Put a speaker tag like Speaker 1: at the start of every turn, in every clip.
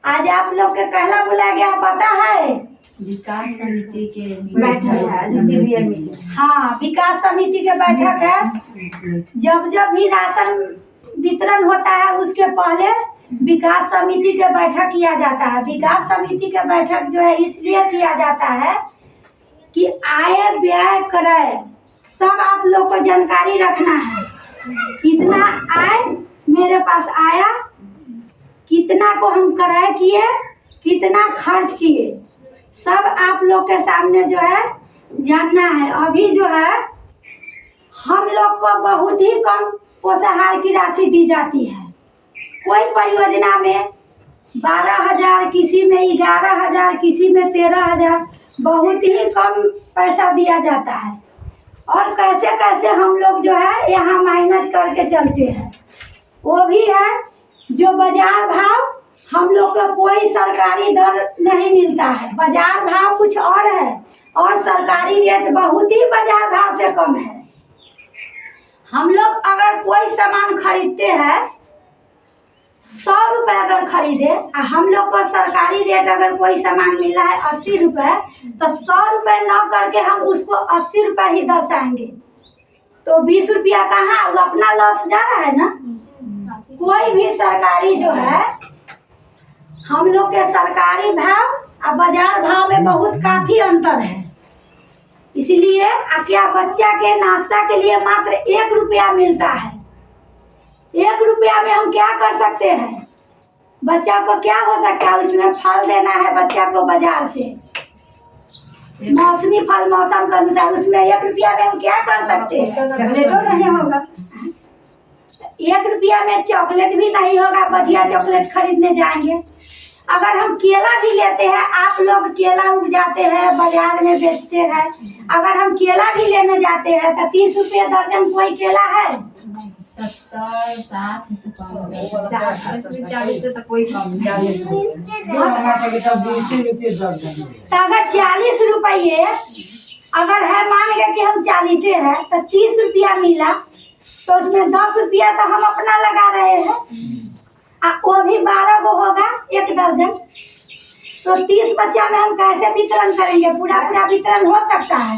Speaker 1: आज आप लोग के कहला बुलाया गया पता है?
Speaker 2: विकास समिति के
Speaker 1: बैठक है। हाँ, विकास समिति के बैठक है। जब जब भी राशन वितरण होता है उसके पहले विकास समिति के बैठक किया जाता है। विकास समिति के बैठक जो है इसलिए किया जाता है कि आय व्यय क्रय सब आप लोग को जानकारी रखना है। कितना आय मेरे पास आया, कितना को हम क्रय किए, कितना खर्च किए, सब आप लोग के सामने जो है जानना है। अभी जो है हम लोग को बहुत ही कम पोषाहार की राशि दी जाती है। कोई परियोजना में 12,000, किसी में 11,000, किसी में 13,000, बहुत ही कम पैसा दिया जाता है। और कैसे कैसे हम लोग जो है यहाँ माइनस करके चलते हैं। वो भी है जो बाजार भाव, हम लोग को कोई सरकारी दर नहीं मिलता है। बाजार भाव कुछ और है और सरकारी रेट बहुत ही बाजार भाव से कम है। हम लोग अगर कोई सामान खरीदते हैं 100 रुपये अगर खरीदे, हम लोग को सरकारी रेट अगर कोई सामान मिल रहा है 80 रुपये, तो 100 रुपये न करके हम उसको 80 रुपये ही दर्शाएंगे। तो 20 रुपया कहाँ, वो अपना लॉस जा रहा है ना। कोई भी सरकारी जो है, हम लोग के सरकारी भाव और बाजार भाव में बहुत काफी अंतर है। इसलिए क्या बच्चा के नाश्ता के लिए मात्र 1 रुपया मिलता है। 1 रुपया में हम क्या कर सकते हैं? बच्चा को क्या हो सकता है? उसमें फल देना है बच्चा को बाजार से, मौसमी फल मौसम के अनुसार। उसमें 1 रुपया में हम क्या कर सकते हैं? चॉकलेटो नहीं होगा। 1 रुपया में चॉकलेट भी नहीं होगा। बढ़िया चॉकलेट खरीदने जाएंगे। अगर हम केला भी लेते हैं, आप लोग केला उपजाते हैं, बाजार में बेचते हैं। अगर हम केला भी लेने जाते हैं तो 30 रुपये दर्जन कोई केला है?
Speaker 2: 70, 60 से कम, 40 से तो कोई कम नहीं।
Speaker 1: तो अगर 40 रुपये अगर है, मान गए कि हम 40 है तो 30 रुपया मिला, तो उसमें 10 रुपया तो हम अपना लगा रहे हैं। वो भी 12 को होगा 1 दर्जन। तो 30 बच्चा में हम कैसे वितरण करेंगे? पूरा वितरण हो सकता है?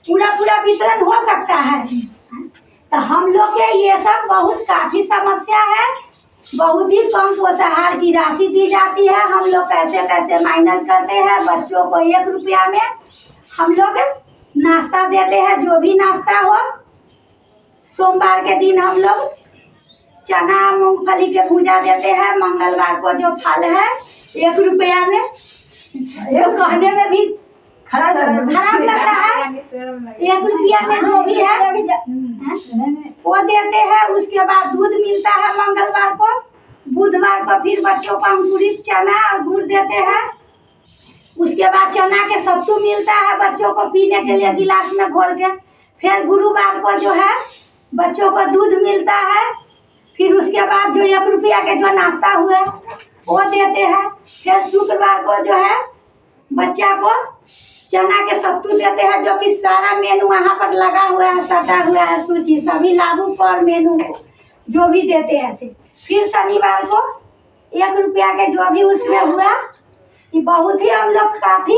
Speaker 1: पूरा वितरण हो सकता है? तो हम लोग के ये सब बहुत काफी समस्या है। बहुत ही कम पोषाहार की राशि दी जाती है। हम लोग कैसे कैसे माइनस करते हैं। बच्चों को 1 रुपया में हम लोग नाश्ता देते हैं, जो भी नाश्ता हो। सोमवार के दिन हम लोग चना मूंगफली के भूजा देते हैं। मंगलवार को जो फल है 1 रुपया में, ये कहने में भी खराब लग रहा है। 1 रुपया में जो भी है वो देते हैं। उसके बाद दूध मिलता है मंगलवार को। बुधवार को फिर बच्चों को अंकुरित चना और गुड़ देते हैं। उसके बाद चना के सत्तू मिलता है बच्चों को पीने के लिए गिलास में घोल के। फिर गुरुवार को जो है बच्चों को दूध मिलता है। फिर उसके बाद जो 1 रुपया के जो नाश्ता हुए वो देते हैं। फिर शुक्रवार को जो है बच्चा को चना के सत्तू देते हैं, जो कि सारा मेनू वहाँ पर लगा हुआ है, सटा हुआ है सूची, सभी लागू पर मेनू जो भी देते हैं से। फिर शनिवार को 1 रुपया के जो भी उसमें हुआ, ये बहुत ही हम लोग काफी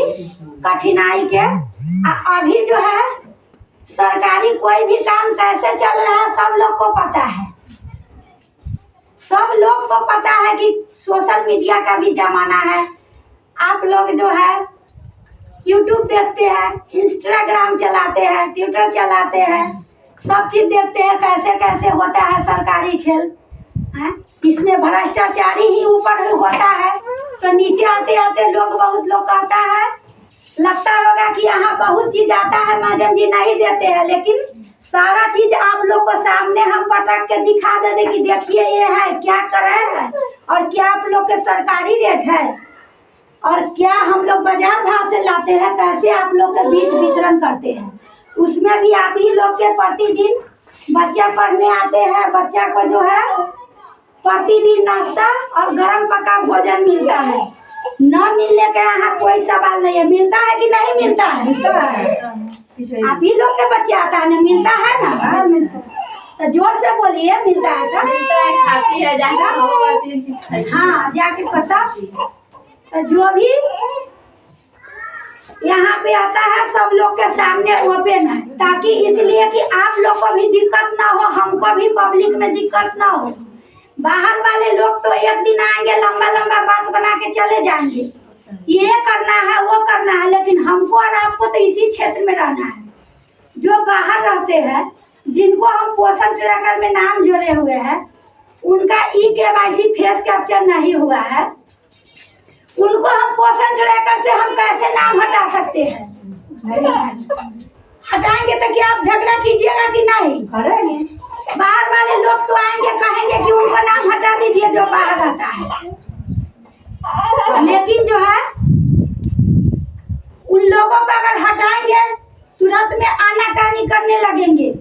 Speaker 1: कठिनाई के। अभी जो है सरकारी कोई भी काम कैसे चल रहा है सब लोग को पता है। सब लोग को पता है कि सोशल मीडिया का भी जमाना है। आप लोग जो है यूट्यूब देखते हैं, इंस्टाग्राम चलाते हैं, ट्विटर चलाते हैं, सब चीज देखते हैं कैसे कैसे होता है सरकारी खेल है। इसमें भ्रष्टाचारी ही ऊपर होता है। तो नीचे आते आते बहुत लोग कहता है, लगता होगा कि यहाँ बहुत चीज आता है मैडम जी, नहीं देते हैं। लेकिन सारा चीज आप लोग को सामने हम पटक के दिखा देते कि देखिए ये है, क्या कर रहे हैं और क्या आप लोग के सरकारी रेट है और क्या हम लोग बाजार भाव से लाते हैं, कैसे आप लोग के बीच वितरण करते हैं। उसमें भी आप ही लोग के प्रतिदिन बच्चा पढ़ने आते हैं। बच्चा को जो है प्रतिदिन नाश्ता और गरम पका भोजन मिलता है। न मिलने का यहाँ कोई सवाल नहीं है। मिलता है कि नहीं मिलता है? आप ही लोग के बच्चे आता है ना, मिलता है ना। तो जोर से बोलिए, मिलता है तो
Speaker 2: मिलता है, खाती है, जाके दो बार 3 चीज खाती है।
Speaker 1: हाँ जाके पता। तो जो भी यहाँ पे आता है सब लोग के सामने ओपन है, ताकि इसलिए कि आप लोग को भी दिक्कत ना हो, हमको भी पब्लिक में दिक्कत ना हो। बाहर वाले लोग तो एक दिन आएंगे, लंबा लंबा बात बना के चले जाएंगे, ये करना है वो करना है, लेकिन हमको और आपको तो इसी क्षेत्र में रहना है। जो बाहर रहते हैं, जिनको हम पोषण ट्रैकर में नाम जोड़े हुए हैं, उनका eKYC फेस कैप्चर नहीं हुआ है, उनको हम पोषण ट्रैकर से हम कैसे नाम हटा सकते हैं? हटाएंगे तो क्या आप झगड़ा कीजिएगा कि नहीं? करेंगे। बाहर वाले लोग तो आएंगे, कहेंगे कि उनको नाम हटा दीजिए जो बाहर रहता है, लेकिन जो है उन लोगों को अगर हटाएंगे तुरंत में आनाकानी करने लगेंगे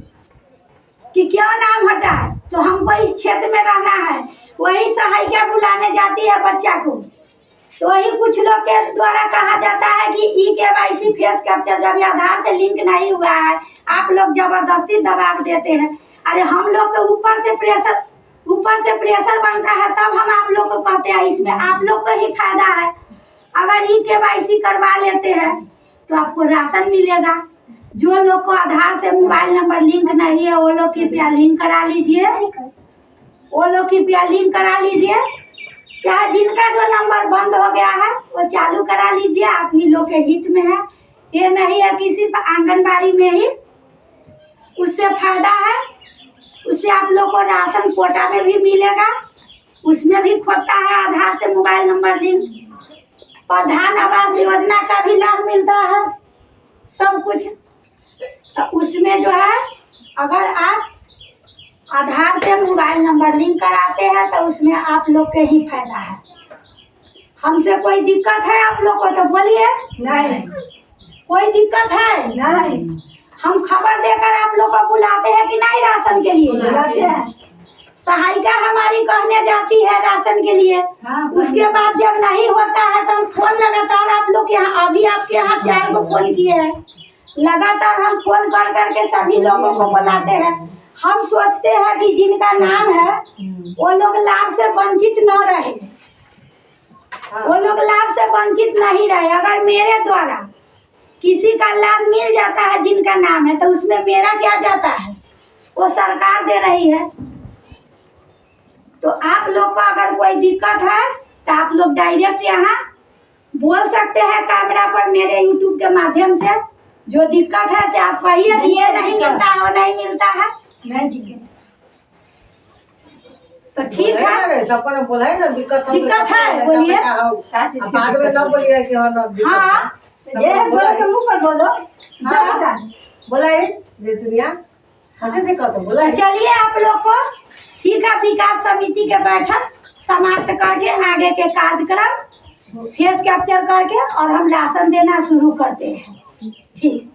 Speaker 1: कि क्यों नाम हटाए, तो हमको इस क्षेत्र में रहना है। वही सहायिका बुलाने जाती है बच्चा को, तो वही कुछ लोग के द्वारा कहा जाता है कि eKYC फेस कैप्चर जब आधार से लिंक नहीं हुआ है, आप लोग जबरदस्ती दबाव देते हैं। अरे हम लोग के ऊपर से प्रेशर बनता है, तब हम आप लोग को कहते हैं, इसमें आप लोग को ही फायदा है। अगर eKYC करवा लेते हैं तो आपको राशन मिलेगा। जो लोग को आधार से मोबाइल नंबर लिंक नहीं है, वो लोग कृपया लिंक करा लीजिए, चाहे जिनका जो नंबर बंद हो गया है वो चालू करा लीजिए, आप ही लोग के हित में है। ये नहीं है कि सिर्फ आंगनबाड़ी में ही उससे फायदा है, उससे आप लोग को राशन कोटा में भी मिलेगा, उसमें भी खोता है आधार से मोबाइल नंबर लिंक। प्रधान आवास योजना का भी लाभ मिलता है, सब कुछ। तो उसमें जो है अगर आप आधार से मोबाइल नंबर लिंक कराते हैं तो उसमें आप लोग के ही फायदा है। हमसे कोई दिक्कत है आप लोग को तो बोलिए। नहीं, कोई दिक्कत है नहीं। हम खबर देकर आप लोग को बुलाते हैं कि नहीं राशन के लिए? बुलाते हैं। सहायिका हमारी कहने जाती है राशन के लिए। उसके बाद जब नहीं होता है तो हम फोन लगातार आप लोग के यहाँ, अभी आपके यहाँ 4 को फोन किए हैं, लगातार हम फोन कर करके सभी लोगों को बुलाते हैं। हम सोचते हैं कि जिनका नाम है वो लोग लाभ से वंचित न रहे, वो लोग लाभ से वंचित नहीं रहे। अगर मेरे द्वारा किसी का लाभ मिल जाता है जिनका नाम है, तो उसमें मेरा क्या जाता है? वो सरकार दे रही है। तो आप लोग को अगर कोई दिक्कत है तो आप लोग डायरेक्ट यहाँ बोल सकते हैं कैमरा पर, मेरे यूट्यूब के माध्यम से। जो दिक्कत है से आप कहिए, ये नहीं मिलता है, वो नहीं मिलता है, नहीं तो ठीक है।
Speaker 3: सबको बोला है ना दिक्कत
Speaker 1: है, बोलिए।
Speaker 3: बाद में ना बोलिए कि
Speaker 1: हाँ, ये बोलो के मुंह पर बोलो।
Speaker 3: बोला है दुनिया हंसे दिक्कत है, बोला है।
Speaker 1: चलिए आप लोग को ठीक है, विकास समिति के बैठक समाप्त करके आगे के कार्यक्रम फेस कैप्चर करके और हम राशन देना शुरू करते हैं। ठीक।